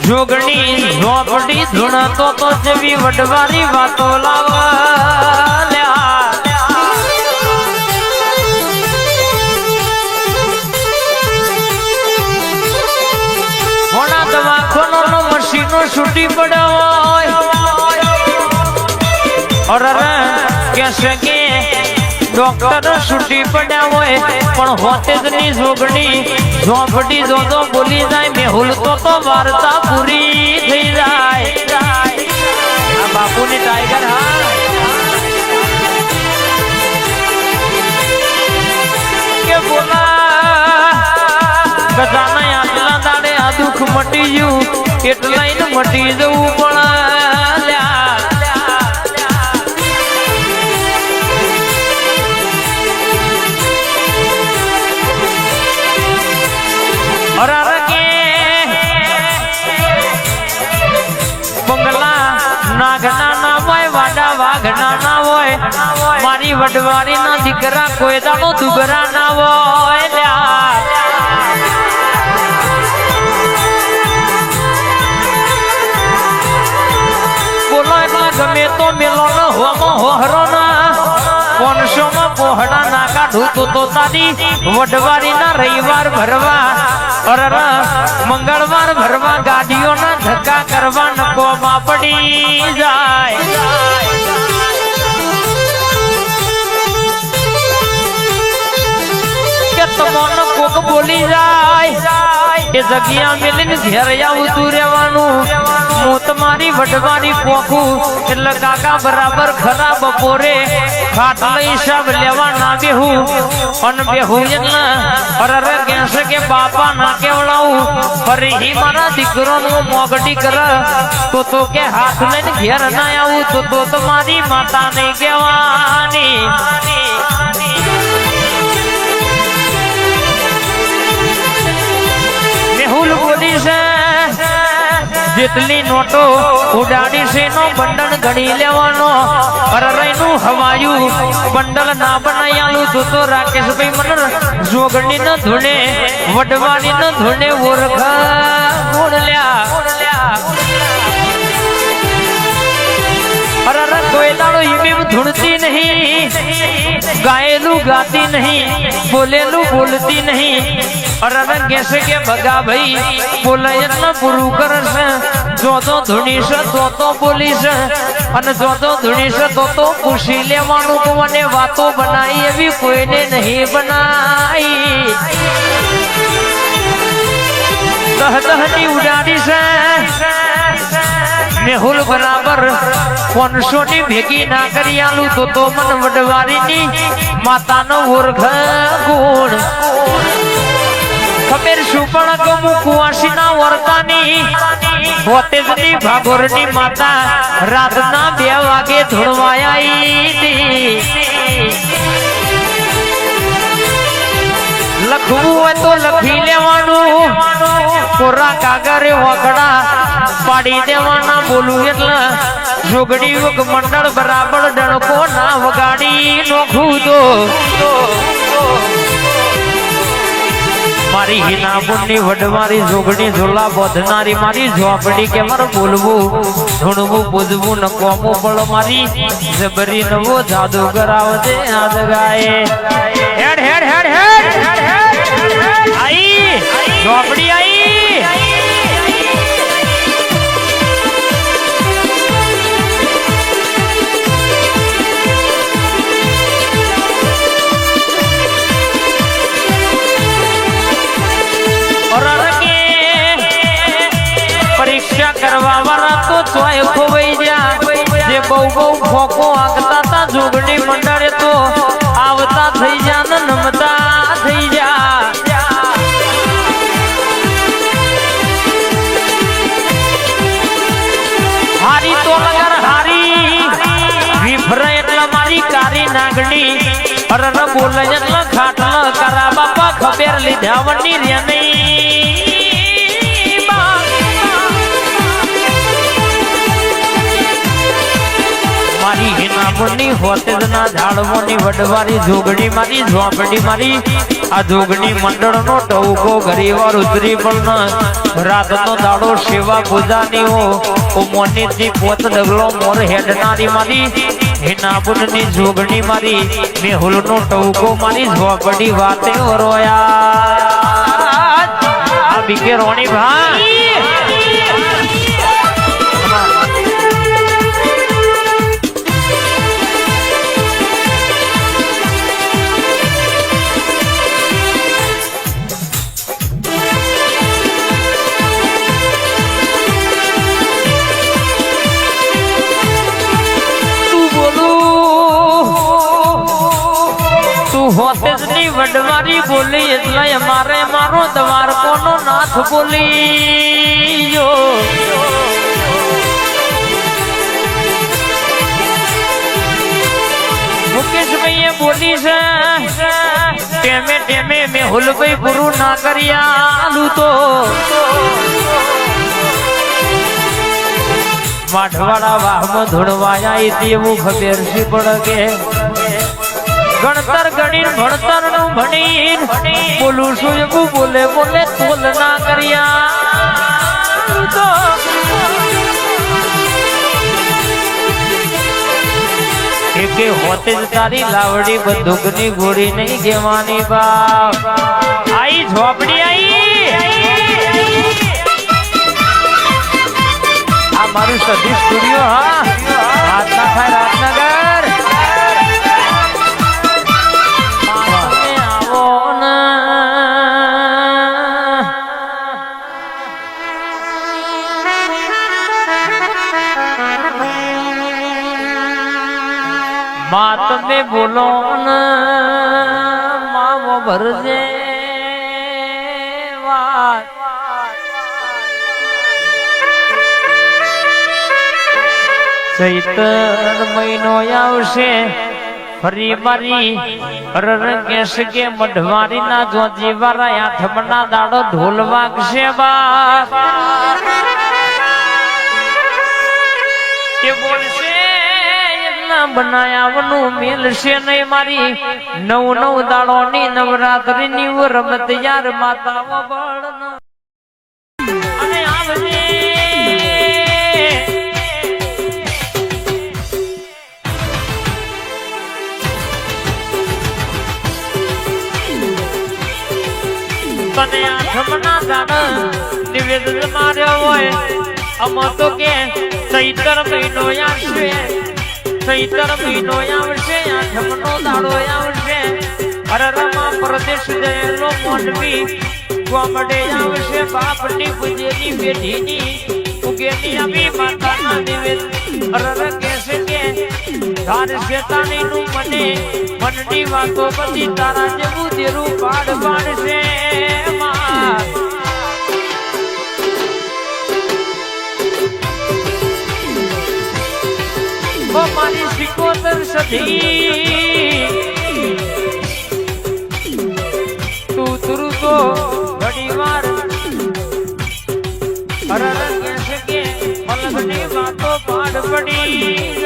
જોગણી ઝોપડી ધૂણતો તો જેવી વડવારી વાતો લાવ્યા મોણા દવાખાનો નો મશીનો છૂટી પડ્યો અરે કેસે કે ડોક્ટર છૂટી પડ્યા હોય પણ હોતે જ ની જોગણી ઝોપડી જોતો બોલી જાય મેહુલ તો વાર્તા પૂરી થઈ જાય આ બાપુની ટાઈગર હા કે બોલા ગજાના આટલા દાડે આ દુઃખ મટી ગયું એટલાઈને મટી જવું પણ બંગલા નાગના ના હોય વાડા વાઘના ના હોય મારી વડવારી ના દીકરા કોઈ દાડો દુગરા ના હોય બોલો એટલા ગમે તો મેલો ન હોમો હોહરો ના 500 માં પોહડા ના કાઢું તો તારી વડવારી ના રવિવાર ભરવા મંગળવાર ભરવા ગાડીઓના ધક્કા કરવા નકોમાં પડી જાય કે તમોનો કોક બોલી જાય એ જગ્યા મેલીને ઘેર આવતું રહેવાનું હું તમારી વડવારી પોખું એટલે કાકા બરાબર ખરા બપોરે ખાટલો હિસાબ લેવા ના બેહું અને બેહું એટલે અરે કહેશે કે બાપા ના કેવડાવું ફરી મારા દીકરોનું મોગડી કર તો કે હાથ લઈને ઘેર ના આવું તો તમારી માતા નહીં કહેવાની મેહુલ બોલી છે જેટલી નોટો ઉડાડી છે નો બંડલ ગણી લેવાનો અરરઈનું હવાયું બંડલ ના બનાયાલું તો રાકેશભાઈ મને જોગણી ન ધૂણે વડવાણી ન ધૂણે ઓરખા ગોળલ્યા અરર કોઈ દાડો ઈમેમ ધૂણતી નહીં ગાયેલું ગાતી નહીં બોલેલું બોલતી નહીં અરર કહેશે કે ભગા ભાઈ બોલાય એટલે પૂરું કરશે જો તો ધૂણી છે તો બોલી છે અને જો તો ધૂણી છે તો પૂછી લેવાનું કે મને વાતો બનાવી એવી કોઈને નહીં બનાવી દહની ઉડાડી છે મેહુલ બરાબર 500 ની ભેગી ના કરી આલું તો મન વડવારીની માતાનો ઓરખ ગુણ ખબર શું પણ ગમું કુવાસી ના વર્તાની હોતે જ ની ભાગોરની માતા રાતના 2 વાગે ધૂણવાયા લખવું હોય તો લખી લેવાનું કોરા કાગરે વગડા પાડી દેવાના બોલું એટલે જોગડી વગ મંડળ બરાબર ડણકો ના વગાડી નોખું તો મારી હિના પુણ્ય વડવારી જોગણી ઝોલા બોધનારી મારી ઝોપડી કે મારે બોલવું ધૂણવું પૂજવું ન કોમું પણ મારી જબરી નવો જાદુ કરાવજે આજ ગાય હેડ હેડ હેડ હેડ આઈ ઝોપડી આઈ પરીક્ષા કરવા વાળા તો ચોય ખોવાઈ જા જે બહુ ફોકો આગતા તા જોગણી મંડળે તો આવતા થઈ જા ને નમતા થઈ જા હારી તો લગર હારી વિફરે એટલે મારી કારી નાગણી અરર બોલે એટલે ખાટલ કરા બાપા ખબર લીધા વની રે નહીં મારી હિના નામની હોતેજના ઝાડવોની વડવારી જોગણી મારી ઝોપડી મારી આ જોગણી મંડળનો ટવકો ઘરીવાર ઉતરી પણ રાતનો દાડો સેવા પૂજાની હો મોનીથી પોત ડગલો મોર હેડનારી મારી હિનાબુનની જોગણી મારી મેહુલનો ટવકો મારી ઝોપડી વાતે રોયા આ બીકે રોણી ભાઈ હોતેજની વડવારી બોલી એટલે અમારે મારો દ્વારકોનો નાથ બોલી મુકેશભાઈ બોલી છે ટેમે ટેમે મેહુલભાઈ પૂરું ના કર્યા તો માઠવાડા વાહમાં ધોળવાયા તેવું ખબર છે પડે ગણતર ગણીન ભણતર નું ભણીન બોલું છું એવું બોલે બોલે તોલ ના કર્યા તો એકે હોતે જ તારી લાવડી બંદૂકની ગોળી નહીં જેવાની બાપ આઈ ઝોપડી આઈ આ મારું સધી સ્ટુડિયો હા રાતના થાય રાતનગર बात में बोलो न मावो भरजे વાત ચૈતર મહિનો આવશે ફરી મારી રર કેસ કે મઢવારી ના જોજી વાળા આઠમના દાડો ઢોલ વાગશે બાપ કે બોલશે બનાયાવનું મેલશે નહીં મારી નવ દાડો ની નવરાત્રી ની રમત યાર માતાઓ બળ અને આવજે તને આઠમના દાડા નિવેદન માર્યો હોય અમો તો કે ચૈતર મહિનો આવશે ચૈતર મહિનો આવશે આઠમનો દાડો આવશે અરરમા પ્રદેશ જયેલો મોંડવી ગોમડે આવશે બાપની પૂજેની બેઠીની ઉગેની અમી માતાના નિવેદ અરર કેસે કે ધાર શેતાની નું મને મનની વાતો બધી તારા જેવું દેરું પાડ પાડશે માં મારી સિકોતર સધી તું તુરું તો ઘણી વાર હરર કે છે કે મલકની વાતો પાડ પડી